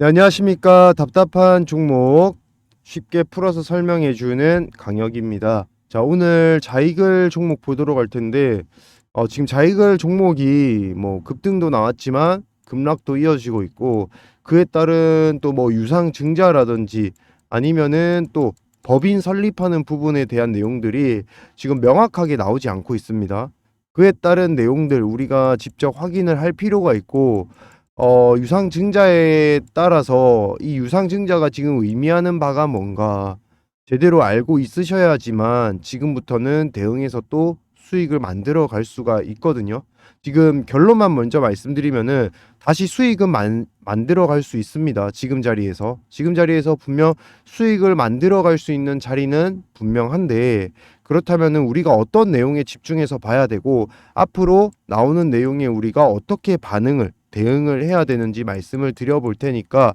네, 안녕하십니까. 답답한 종목 쉽게 풀어서 설명해주는 강혁입니다. 자, 오늘 자이글 종목 보도록 할 텐데, 지금 자이글 종목이 뭐 급등도 나왔지만 급락도 이어지고 있고, 그에 따른 또 뭐 유상 증자라든지 아니면은 또 법인 설립하는 부분에 대한 내용들이 지금 명확하게 나오지 않고 있습니다. 그에 따른 내용들 우리가 직접 확인을 할 필요가 있고, 유상증자에 따라서 이 유상증자가 지금 의미하는 바가 뭔가 제대로 알고 있으셔야지만 지금부터는 대응해서 또 수익을 만들어 갈 수가 있거든요. 지금 결론만 먼저 말씀드리면은 다시 수익은 만들어 갈 수 있습니다. 지금 자리에서 분명 수익을 만들어 갈 수 있는 자리는 분명한데, 그렇다면은 우리가 어떤 내용에 집중해서 봐야 되고 앞으로 나오는 내용에 우리가 어떻게 대응을 해야 되는지 말씀을 드려볼 테니까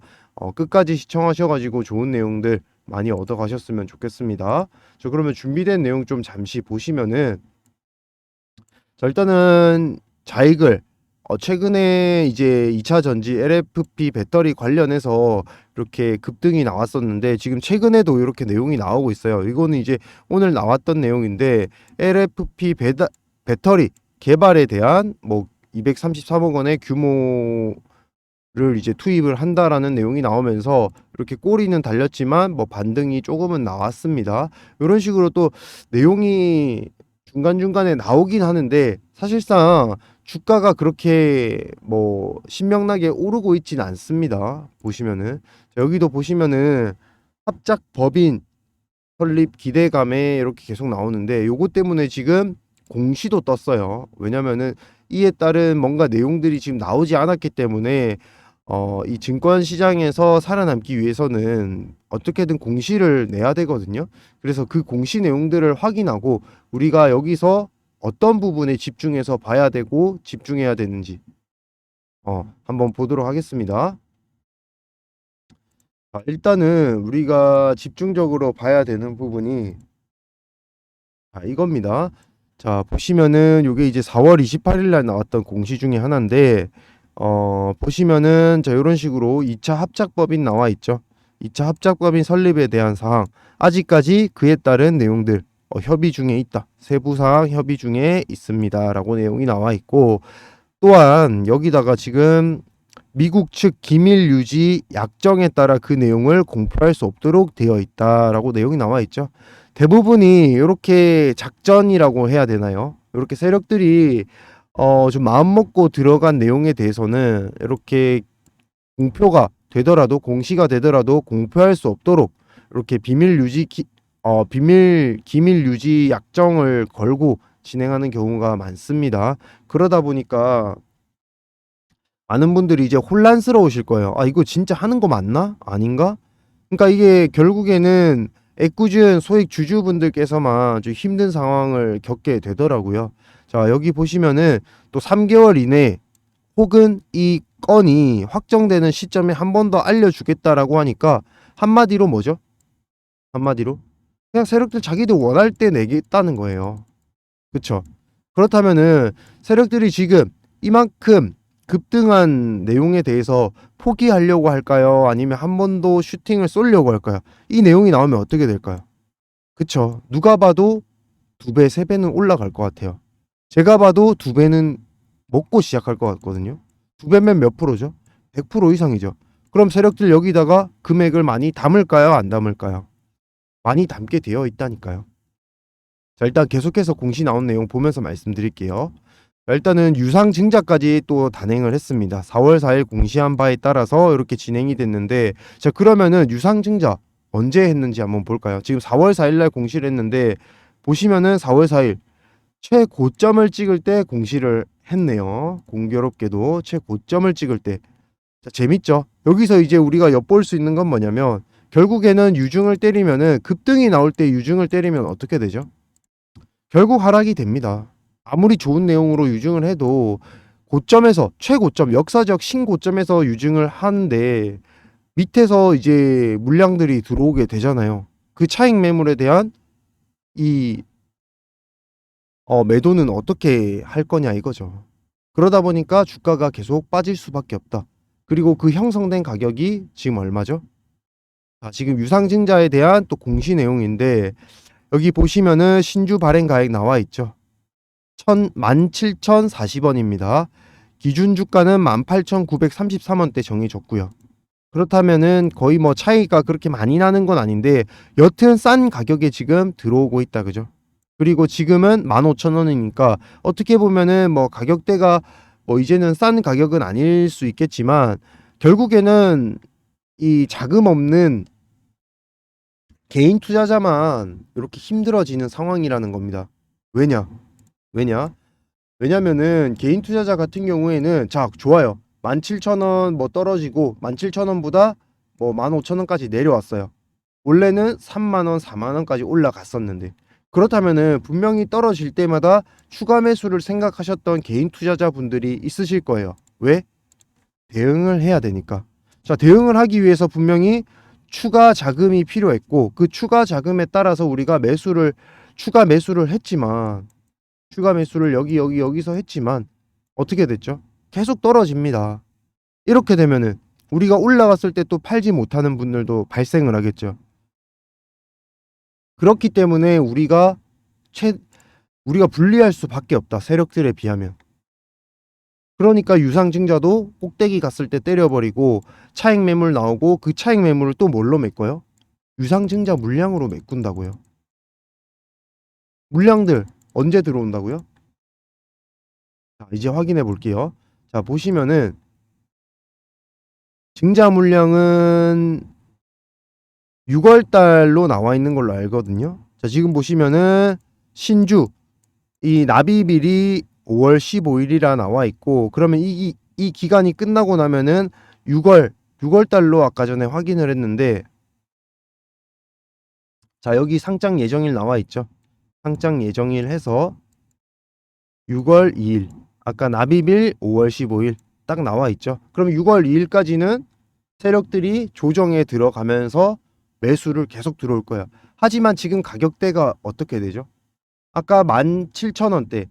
끝까지 시청하셔가지고 좋은 내용들 많이 얻어가셨으면 좋겠습니다. 저 그러면 준비된 내용 좀 잠시 보시면은, 자 일단은 자이글 최근에 이제 2차 전지 LFP 배터리 관련해서 이렇게 급등이 나왔었는데 지금 최근에도 이렇게 내용이 나오고 있어요. 이거는 이제 오늘 나왔던 내용인데, LFP 배터리 개발에 대한 뭐 233억 원의 규모를 이제 투입을 한다라는 내용이 나오면서 이렇게 꼬리는 달렸지만 뭐 반등이 조금은 나왔습니다. 이런 식으로 또 내용이 중간중간에 나오긴 하는데 사실상 주가가 그렇게 뭐 신명나게 오르고 있지는 않습니다. 보시면은 여기도 보시면은 합작 법인 설립 기대감에 이렇게 계속 나오는데 요것 때문에 지금 공시도 떴어요. 왜냐면은 이에 따른 뭔가 내용들이 지금 나오지 않았기 때문에 이 증권 시장에서 살아남기 위해서는 어떻게든 공시를 내야 되거든요. 그래서 그 공시 내용들을 확인하고 우리가 여기서 어떤 부분에 집중해서 봐야 되고 집중해야 되는지 한번 보도록 하겠습니다. 자, 일단은 우리가 집중적으로 봐야 되는 부분이 이겁니다. 자, 보시면은 요게 이제 4월 28일 날 나왔던 공시 중에 하나인데, 보시면은 자 요런 식으로 2차 합작법인 나와 있죠. 2차 합작법인 설립에 대한 사항, 아직까지 그에 따른 내용들 협의 중에 있다. 세부 사항 협의 중에 있습니다라고 내용이 나와 있고, 또한 여기다가 지금 미국 측 기밀 유지 약정에 따라 그 내용을 공표할 수 없도록 되어 있다라고 내용이 나와 있죠. 대부분이 이렇게 작전이라고 해야 되나요? 이렇게 세력들이 좀 마음 먹고 들어간 내용에 대해서는 이렇게 공표가 되더라도 공시가 되더라도 공표할 수 없도록 이렇게 비밀 기밀 유지 약정을 걸고 진행하는 경우가 많습니다. 그러다 보니까 많은 분들이 이제 혼란스러우실 거예요. 아, 이거 진짜 하는 거 맞나? 아닌가? 그러니까 이게 결국에는 애꿎은 소액 주주분들께서만 좀 힘든 상황을 겪게 되더라고요. 자, 여기 보시면은 또 3개월 이내 혹은 이 건이 확정되는 시점에 한 번 더 알려주겠다라고 하니까 한마디로 뭐죠? 한마디로 그냥 세력들 자기들 원할 때 내겠다는 거예요. 그쵸? 그렇다면은 세력들이 지금 이만큼 급등한 내용에 대해서 포기하려고 할까요? 아니면 한 번 더 슈팅을 쏠려고 할까요? 이 내용이 나오면 어떻게 될까요? 그쵸? 누가 봐도 2배, 3배는 올라갈 것 같아요. 제가 봐도 2배는 먹고 시작할 것 같거든요. 2배면 몇 프로죠? 100% 이상이죠. 그럼 세력들 여기다가 금액을 많이 담을까요? 안 담을까요? 많이 담게 되어 있다니까요. 자, 일단 계속해서 공시 나온 내용 보면서 말씀드릴게요. 자, 일단은 유상 증자까지 또 단행을 했습니다. 4월 4일 공시한 바에 따라서 이렇게 진행이 됐는데, 자, 그러면은 유상 증자 언제 했는지 한번 볼까요? 지금 4월 4일 날 공시를 했는데 보시면은 4월 4일 최고점을 찍을 때 공시를 했네요. 공교롭게도 최고점을 찍을 때. 자, 재밌죠? 여기서 이제 우리가 엿볼 수 있는 건 뭐냐면 결국에는 유증을 때리면은 급등이 나올 때 유증을 때리면 어떻게 되죠? 결국 하락이 됩니다. 아무리 좋은 내용으로 유증을 해도 고점에서 최고점 역사적 신고점에서 유증을 하는데 밑에서 이제 물량들이 들어오게 되잖아요. 그 차익 매물에 대한 이 매도는 어떻게 할 거냐 이거죠. 그러다 보니까 주가가 계속 빠질 수밖에 없다. 그리고 그 형성된 가격이 지금 얼마죠? 자, 지금 유상증자에 대한 또 공시 내용인데 여기 보시면은 신주 발행 가액 나와 있죠. 17,040원입니다. 기준 주가는 18,933원대 정해졌고요. 그렇다면은 거의 뭐 차이가 그렇게 많이 나는 건 아닌데 여튼 싼 가격에 지금 들어오고 있다. 그죠? 그리고 지금은 15,000원이니까 어떻게 보면은 뭐 가격대가 뭐 이제는 싼 가격은 아닐 수 있겠지만 결국에는 이 자금 없는 개인 투자자만 이렇게 힘들어지는 상황이라는 겁니다. 왜냐? 왜냐? 왜냐면은 개인 투자자 같은 경우에는 자, 좋아요. 17,000원 뭐 떨어지고 17,000원보다 뭐 15,000원까지 내려왔어요. 원래는 3만 원, 4만 원까지 올라갔었는데 그렇다면은 분명히 떨어질 때마다 추가 매수를 생각하셨던 개인 투자자분들이 있으실 거예요. 왜? 대응을 해야 되니까. 자, 대응을 하기 위해서 분명히 추가 자금이 필요했고 그 추가 자금에 따라서 우리가 추가 매수를 했지만 추가 매수를 여기서 했지만 어떻게 됐죠? 계속 떨어집니다. 이렇게 되면은 우리가 올라갔을 때 또 팔지 못하는 분들도 발생을 하겠죠. 그렇기 때문에 우리가 불리할 수밖에 없다. 세력들에 비하면. 그러니까 유상증자도 꼭대기 갔을 때 때려버리고 차익 매물 나오고 그 차익 매물을 또 뭘로 메꿔요? 유상증자 물량으로 메꾼다고요. 물량들 언제 들어온다고요? 자, 이제 확인해 볼게요. 자, 보시면은 증자 물량은 6월 달로 나와 있는 걸로 알거든요. 자, 지금 보시면은 신주 이 납입일이 5월 15일이라 나와 있고 그러면 이 기간이 끝나고 나면은 6월 달로 아까 전에 확인을 했는데 자, 여기 상장 예정일 나와 있죠. 상장 예정일 해서 6월 2일 아까 납입일 5월 15일 딱 나와 있죠. 그럼 6월 2일까지는 세력들이 조정에 들어가면서 매수를 계속 들어올 거야. 하지만 지금 가격대가 어떻게 되죠? 아까 17,000원대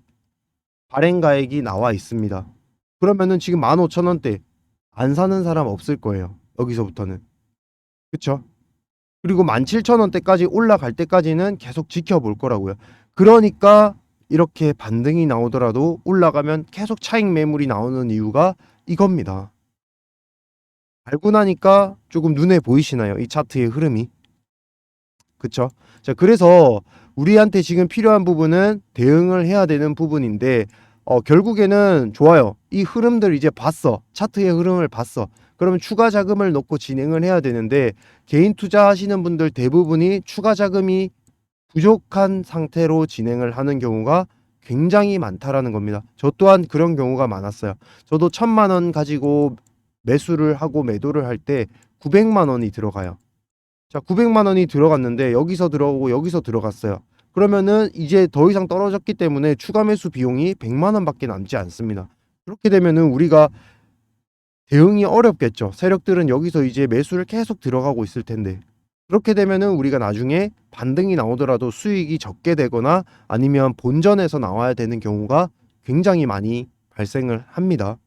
발행 가액이 나와 있습니다. 그러면은 지금 15,000원대 안 사는 사람 없을 거예요. 여기서부터는. 그쵸? 그리고 17,000원대까지 올라갈 때까지는 계속 지켜볼 거라고요. 그러니까 이렇게 반등이 나오더라도 올라가면 계속 차익 매물이 나오는 이유가 이겁니다. 알고 나니까 조금 눈에 보이시나요? 이 차트의 흐름이. 그쵸? 자, 그래서 우리한테 지금 필요한 부분은 대응을 해야 되는 부분인데, 결국에는 좋아요. 이 흐름들 이제 봤어. 차트의 흐름을 봤어. 그러면 추가 자금을 넣고 진행을 해야 되는데, 개인 투자하시는 분들 대부분이 추가 자금이 부족한 상태로 진행을 하는 경우가 굉장히 많다라는 겁니다. 저 또한 그런 경우가 많았어요. 저도 1,000만 원 가지고 매수를 하고 매도를 할 때 900만 원이 들어가요. 자, 900만 원이 들어갔는데 여기서 들어오고 여기서 들어갔어요. 그러면은 이제 더 이상 떨어졌기 때문에 추가 매수 비용이 100만 원밖에 남지 않습니다. 그렇게 되면은 우리가 대응이 어렵겠죠. 세력들은 여기서 이제 매수를 계속 들어가고 있을 텐데. 그렇게 되면은 우리가 나중에 반등이 나오더라도 수익이 적게 되거나 아니면 본전에서 나와야 되는 경우가 굉장히 많이 발생을 합니다.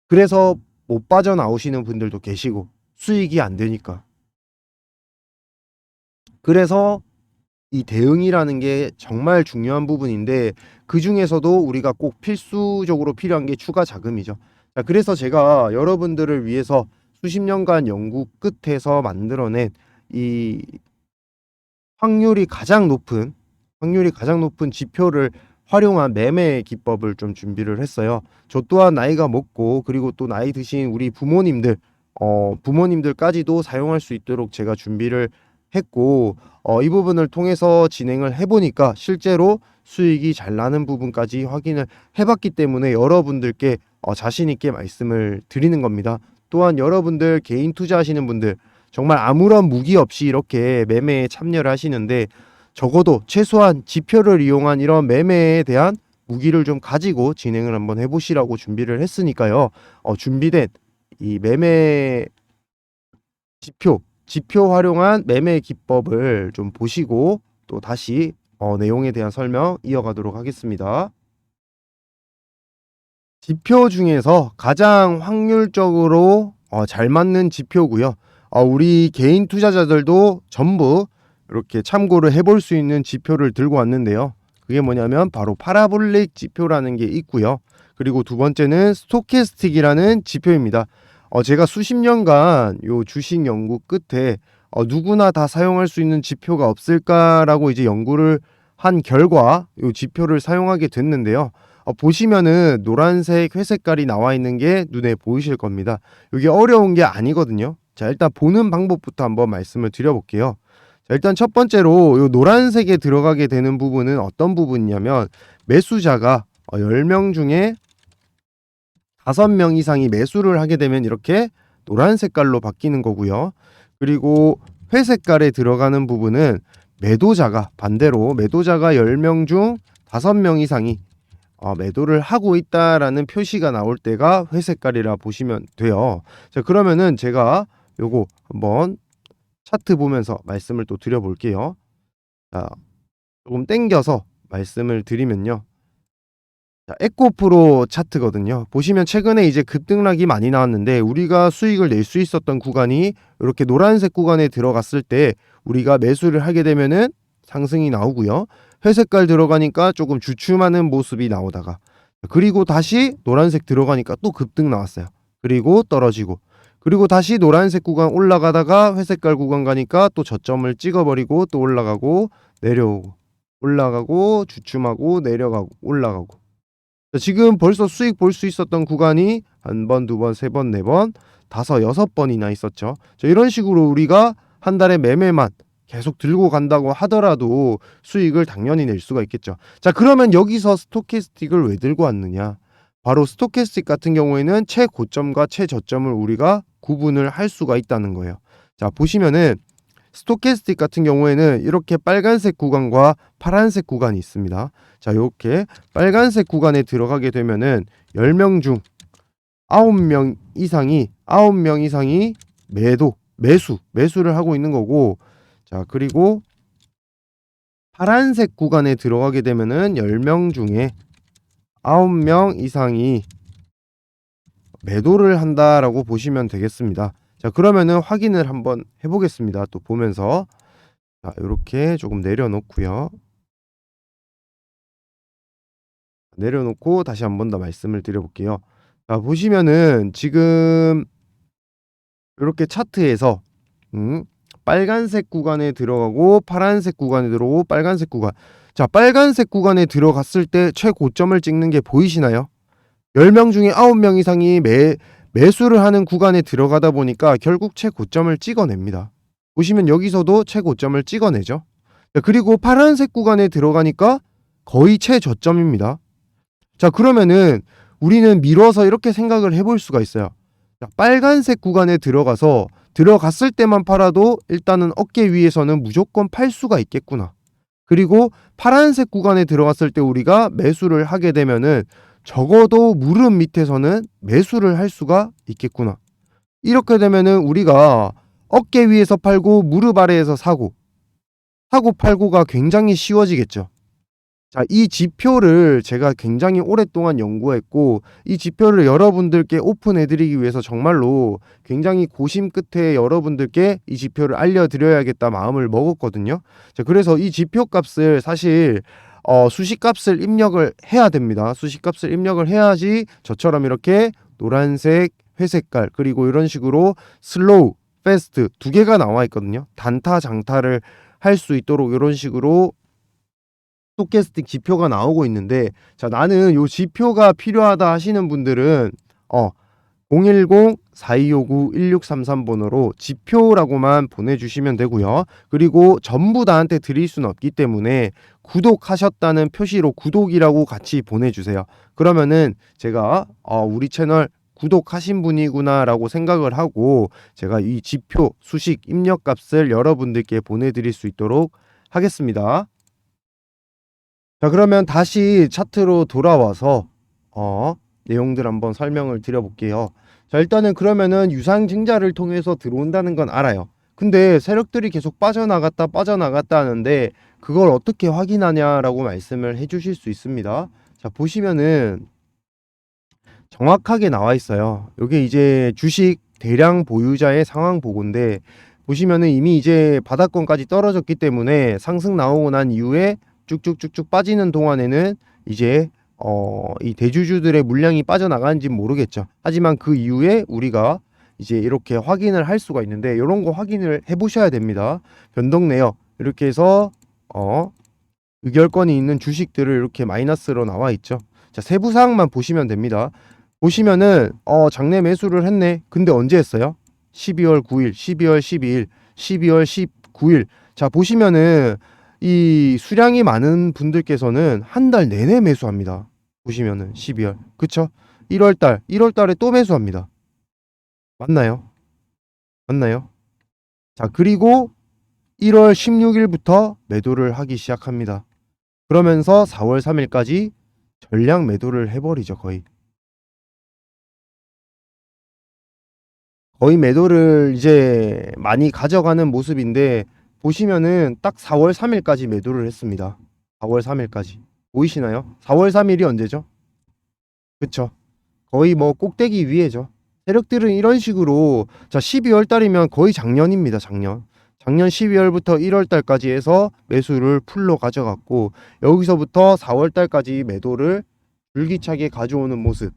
그래서 못 빠져나오시는 분들도 계시고 수익이 안 되니까. 그래서 이 대응이라는 게 정말 중요한 부분인데 그 중에서도 우리가 꼭 필수적으로 필요한 게 추가 자금이죠. 자, 그래서 제가 여러분들을 위해서 수십 년간 연구 끝에서 만들어낸 이 확률이 가장 높은 지표를 활용한 매매 기법을 좀 준비를 했어요. 저 또한 나이가 먹고 그리고 또 나이 드신 우리 부모님들까지도 사용할 수 있도록 제가 준비를 했고 이 부분을 통해서 진행을 해보니까 실제로 수익이 잘 나는 부분까지 확인을 해봤기 때문에 여러분들께 자신 있게 말씀을 드리는 겁니다. 또한 여러분들 개인 투자하시는 분들 정말 아무런 무기 없이 이렇게 매매에 참여를 하시는데 적어도 최소한 지표를 이용한 이런 매매에 대한 무기를 좀 가지고 진행을 한번 해보시라고 준비를 했으니까요. 준비된 이 매매 지표 활용한 매매 기법을 좀 보시고 또 다시 내용에 대한 설명 이어가도록 하겠습니다. 지표 중에서 가장 확률적으로 잘 맞는 지표고요. 우리 개인 투자자들도 전부 이렇게 참고를 해볼 수 있는 지표를 들고 왔는데요. 그게 뭐냐면 바로 파라볼릭 지표라는 게 있고요. 그리고 두 번째는 스토캐스틱이라는 지표입니다. 제가 수십 년간 요 주식 연구 끝에 누구나 다 사용할 수 있는 지표가 없을까라고 이제 연구를 한 결과 요 지표를 사용하게 됐는데요. 보시면은 노란색, 회색깔이 나와 있는 게 눈에 보이실 겁니다. 이게 어려운 게 아니거든요. 자, 일단 보는 방법부터 한번 말씀을 드려볼게요. 자, 일단 첫 번째로 요 노란색에 들어가게 되는 부분은 어떤 부분이냐면 매수자가 10명 중에 5명 이상이 매수를 하게 되면 이렇게 노란 색깔로 바뀌는 거고요. 그리고 회색깔에 들어가는 부분은 매도자가 반대로 매도자가 10명 중 5명 이상이 매도를 하고 있다라는 표시가 나올 때가 회색깔이라 보시면 돼요. 자, 그러면은 제가 요거 한번 차트 보면서 말씀을 또 드려볼게요. 자, 조금 땡겨서 말씀을 드리면요. 자, 에코프로 차트거든요. 보시면 최근에 이제 급등락이 많이 나왔는데 우리가 수익을 낼 수 있었던 구간이 이렇게 노란색 구간에 들어갔을 때 우리가 매수를 하게 되면은 상승이 나오고요. 회색깔 들어가니까 조금 주춤하는 모습이 나오다가 그리고 다시 노란색 들어가니까 또 급등 나왔어요. 그리고 떨어지고 그리고 다시 노란색 구간 올라가다가 회색깔 구간 가니까 또 저점을 찍어버리고 또 올라가고 내려오고 올라가고 주춤하고 내려가고 올라가고 지금 벌써 수익 볼 수 있었던 구간이 한 번, 두 번, 세 번, 네 번, 다섯, 여섯 번이나 있었죠. 이런 식으로 우리가 한 달에 매매만 계속 들고 간다고 하더라도 수익을 당연히 낼 수가 있겠죠. 자, 그러면 여기서 스토캐스틱을 왜 들고 왔느냐? 바로 스토캐스틱 같은 경우에는 최고점과 최저점을 우리가 구분을 할 수가 있다는 거예요. 자, 보시면은 스토캐스틱 같은 경우에는 이렇게 빨간색 구간과 파란색 구간이 있습니다. 자, 이렇게 빨간색 구간에 들어가게 되면은 10명 중 9명 이상이 매수를 하고 있는 거고, 자, 그리고 파란색 구간에 들어가게 되면은 10명 중에 9명 이상이 매도를 한다라고 보시면 되겠습니다. 자, 그러면은 확인을 한번 해보겠습니다. 또 보면서 자, 이렇게 조금 내려놓고요. 내려놓고 다시 한 번 더 말씀을 드려볼게요. 자, 보시면은 지금 이렇게 차트에서 빨간색 구간에 들어가고 파란색 구간에 들어오고 빨간색 구간. 자, 빨간색 구간에 들어갔을 때 최고점을 찍는 게 보이시나요? 10명 중에 9명 이상이 매수를 하는 구간에 들어가다 보니까 결국 최고점을 찍어냅니다. 보시면 여기서도 최고점을 찍어내죠. 그리고 파란색 구간에 들어가니까 거의 최저점입니다. 자, 그러면은 우리는 미뤄서 이렇게 생각을 해볼 수가 있어요. 자, 빨간색 구간에 들어갔을 때만 팔아도 일단은 어깨 위에서는 무조건 팔 수가 있겠구나. 그리고 파란색 구간에 들어갔을 때 우리가 매수를 하게 되면은 적어도 무릎 밑에서는 매수를 할 수가 있겠구나. 이렇게 되면은 우리가 어깨 위에서 팔고 무릎 아래에서 사고 팔고가 굉장히 쉬워지겠죠. 자, 이 지표를 제가 굉장히 오랫동안 연구했고 이 지표를 여러분들께 오픈해드리기 위해서 정말로 굉장히 고심 끝에 여러분들께 이 지표를 알려드려야겠다 마음을 먹었거든요. 자, 그래서 이 지표 값을 사실 수식값을 입력을 해야 됩니다. 수식값을 입력을 해야지 저처럼 이렇게 노란색, 회색깔 그리고 이런 식으로 슬로우, 패스트 두 개가 나와 있거든요. 단타, 장타를 할 수 있도록 이런 식으로 스토캐스틱 지표가 나오고 있는데, 자, 나는 요 지표가 필요하다 하시는 분들은 010-4259-1633번으로 지표라고만 보내주시면 되고요. 그리고 전부 다한테 드릴 수는 없기 때문에 구독하셨다는 표시로 구독이라고 같이 보내주세요. 그러면은 제가 우리 채널 구독하신 분이구나 라고 생각을 하고 제가 이 지표 수식 입력값을 여러분들께 보내드릴 수 있도록 하겠습니다. 자, 그러면 다시 차트로 돌아와서 내용들 한번 설명을 드려볼게요. 자, 일단은 그러면은 유상증자를 통해서 들어온다는 건 알아요. 근데 세력들이 계속 빠져나갔다 하는데 그걸 어떻게 확인하냐라고 말씀을 해주실 수 있습니다. 자, 보시면은 정확하게 나와 있어요. 요게 이제 주식 대량 보유자의 상황 보고인데 보시면은 이미 이제 바닥권까지 떨어졌기 때문에 상승 나오고 난 이후에 쭉쭉쭉쭉 빠지는 동안에는 이제 이 대주주들의 물량이 빠져나가는지 모르겠죠. 하지만 그 이후에 우리가 이제 이렇게 확인을 할 수가 있는데 이런 거 확인을 해 보셔야 됩니다. 변동 내역 이렇게 해서 의결권이 있는 주식들을 이렇게 마이너스로 나와 있죠. 자, 세부 사항만 보시면 됩니다. 보시면은 장내 매수를 했네. 근데 언제 했어요? 12월 9일, 12월 12일, 12월 19일. 자, 보시면은 이 수량이 많은 분들께서는 한 달 내내 매수합니다. 보시면은 12월. 그쵸? 1월 달에 또 매수합니다. 맞나요? 맞나요? 자, 그리고 1월 16일부터 매도를 하기 시작합니다. 그러면서 4월 3일까지 전량 매도를 해버리죠, 거의. 거의 매도를 이제 많이 가져가는 모습인데 보시면은 딱 4월 3일까지 매도를 했습니다. 4월 3일까지. 보이시나요? 4월 3일이 언제죠? 그쵸? 거의 뭐 꼭대기 위에죠. 세력들은 이런 식으로 자 12월 달이면 거의 작년입니다. 작년 12월부터 1월 달까지 해서 매수를 풀로 가져갔고 여기서부터 4월 달까지 매도를 줄기차게 가져오는 모습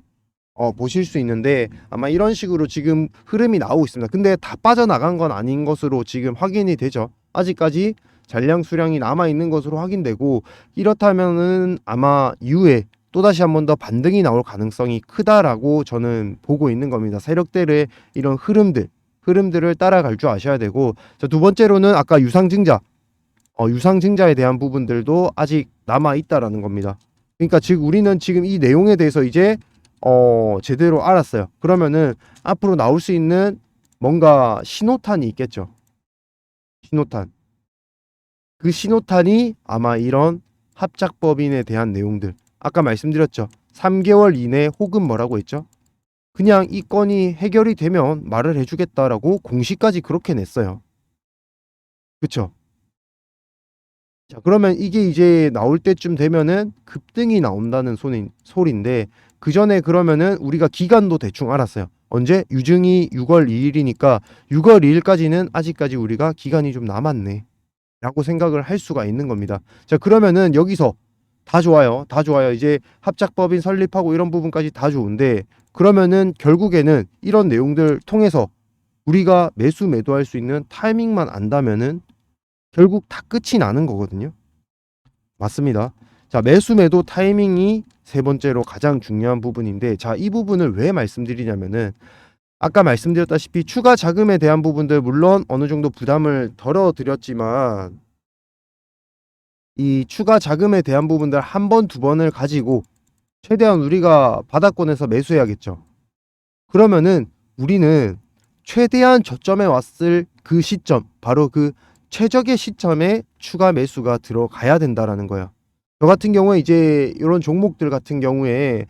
보실 수 있는데 아마 이런 식으로 지금 흐름이 나오고 있습니다. 근데 다 빠져나간 건 아닌 것으로 지금 확인이 되죠. 아직까지 잔량 수량이 남아 있는 것으로 확인되고 이렇다면은 아마 이후에 또다시 한 번 더 반등이 나올 가능성이 크다라고 저는 보고 있는 겁니다. 세력들의 이런 흐름들을 따라갈 줄 아셔야 되고 자, 두 번째로는 아까 유상증자에 대한 부분들도 아직 남아 있다라는 겁니다. 그러니까 즉 우리는 지금 이 내용에 대해서 이제 제대로 알았어요. 그러면은 앞으로 나올 수 있는 뭔가 신호탄이 있겠죠. 신호탄. 그 신호탄이 아마 이런 합작법인에 대한 내용들. 아까 말씀드렸죠. 3개월 이내 혹은 뭐라고 했죠? 그냥 이 건이 해결이 되면 말을 해주겠다라고 공시까지 그렇게 냈어요. 그쵸? 자, 그러면 이게 이제 나올 때쯤 되면은 급등이 나온다는 소리인데 그 전에 그러면은 우리가 기간도 대충 알았어요. 언제? 유증이 6월 2일이니까 6월 2일까지는 아직까지 우리가 기간이 좀 남았네. 라고 생각을 할 수가 있는 겁니다. 자, 그러면은 여기서 다 좋아요. 다 좋아요. 이제 합작법인 설립하고 이런 부분까지 다 좋은데 그러면은 결국에는 이런 내용들 통해서 우리가 매도할 수 있는 타이밍만 안다면은 결국 다 끝이 나는 거거든요. 맞습니다. 자, 매도 타이밍이 세 번째로 가장 중요한 부분인데 자, 이 부분을 왜 말씀드리냐면은 아까 말씀드렸다시피 추가 자금에 대한 부분들 물론 어느 정도 부담을 덜어드렸지만 이 추가 자금에 대한 부분들 한 번, 두 번을 가지고 최대한 우리가 바닥권에서 매수해야겠죠. 그러면은 우리는 최대한 저점에 왔을 그 시점, 바로 그 최적의 시점에 추가 매수가 들어가야 된다라는 거예요. 저 같은 경우에 이제 이런 종목들 같은 경우에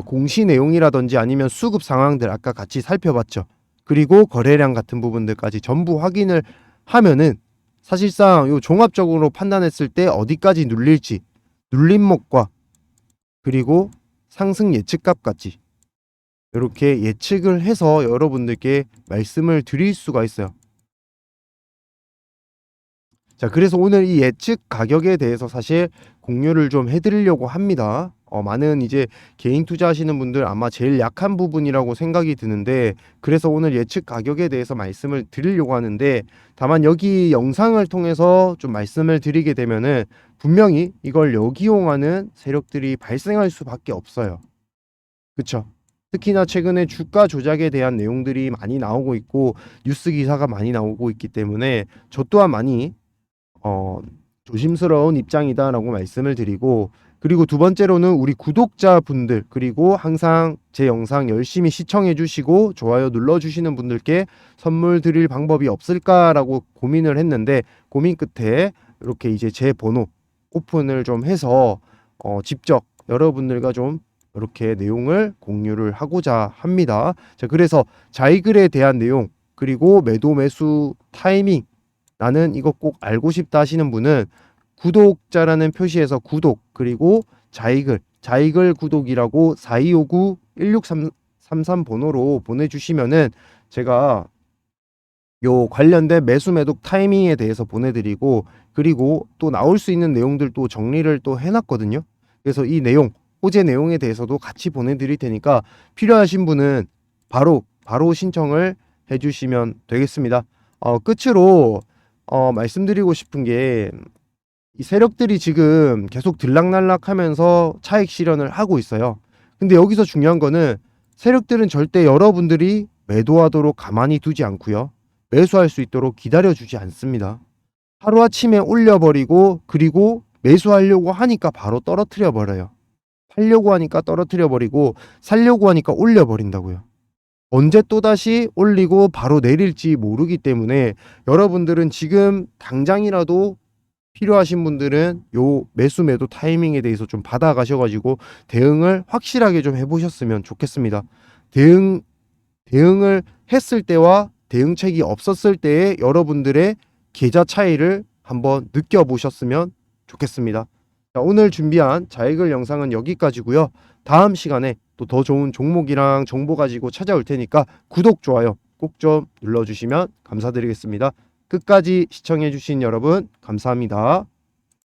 공시 내용이라든지 아니면 수급 상황들 아까 같이 살펴봤죠. 그리고 거래량 같은 부분들까지 전부 확인을 하면은 사실상 요 종합적으로 판단했을 때 어디까지 눌릴지 눌림목과 그리고 상승 예측값까지 이렇게 예측을 해서 여러분들께 말씀을 드릴 수가 있어요. 자, 그래서 오늘 이 예측 가격에 대해서 사실 공유를 좀 해드리려고 합니다. 많은 이제 개인 투자하시는 분들 아마 제일 약한 부분이라고 생각이 드는데 그래서 오늘 예측 가격에 대해서 말씀을 드리려고 하는데 다만 여기 영상을 통해서 좀 말씀을 드리게 되면은 분명히 이걸 역이용하는 세력들이 발생할 수밖에 없어요. 그쵸? 특히나 최근에 주가 조작에 대한 내용들이 많이 나오고 있고 뉴스 기사가 많이 나오고 있기 때문에 저 또한 많이 조심스러운 입장이다라고 말씀을 드리고 그리고 두 번째로는 우리 구독자분들 그리고 항상 제 영상 열심히 시청해 주시고 좋아요 눌러 주시는 분들께 선물 드릴 방법이 없을까라고 고민을 했는데 고민 끝에 이렇게 이제 제 번호 오픈을 좀 해서 직접 여러분들과 좀 이렇게 내용을 공유를 하고자 합니다. 자, 그래서 자이글에 대한 내용 그리고 매도 매수 타이밍 나는 이거 꼭 알고 싶다 하시는 분은 구독자라는 표시에서 구독 그리고 자이글 구독이라고 4259 1633 번호로 보내주시면은 제가 요 관련된 매수 매독 타이밍에 대해서 보내드리고, 그리고 또 나올 수 있는 내용들 또 정리를 또 해놨거든요. 그래서 이 내용, 호재 내용에 대해서도 같이 보내드릴 테니까 필요하신 분은 바로 신청을 해주시면 되겠습니다. 끝으로 말씀드리고 싶은 게, 이 세력들이 지금 계속 들락날락하면서 차익 실현을 하고 있어요. 근데 여기서 중요한 거는 세력들은 절대 여러분들이 매도하도록 가만히 두지 않고요. 매수할 수 있도록 기다려주지 않습니다. 하루아침에 올려버리고, 그리고 매수하려고 하니까 바로 떨어뜨려 버려요. 팔려고 하니까 떨어뜨려 버리고, 살려고 하니까 올려버린다고요. 언제 또다시 올리고 바로 내릴지 모르기 때문에 여러분들은 지금 당장이라도 필요하신 분들은 요 매수 매도 타이밍에 대해서 좀 받아가셔가지고 대응을 확실하게 좀 해보셨으면 좋겠습니다. 대응을 했을 때와 대응책이 없었을 때의 여러분들의 계좌 차이를 한번 느껴보셨으면 좋겠습니다. 자, 오늘 준비한 자익을 영상은 여기까지고요. 다음 시간에 또 더 좋은 종목이랑 정보 가지고 찾아올 테니까 구독, 좋아요 꼭 좀 눌러주시면 감사드리겠습니다. 끝까지 시청해주신 여러분 감사합니다.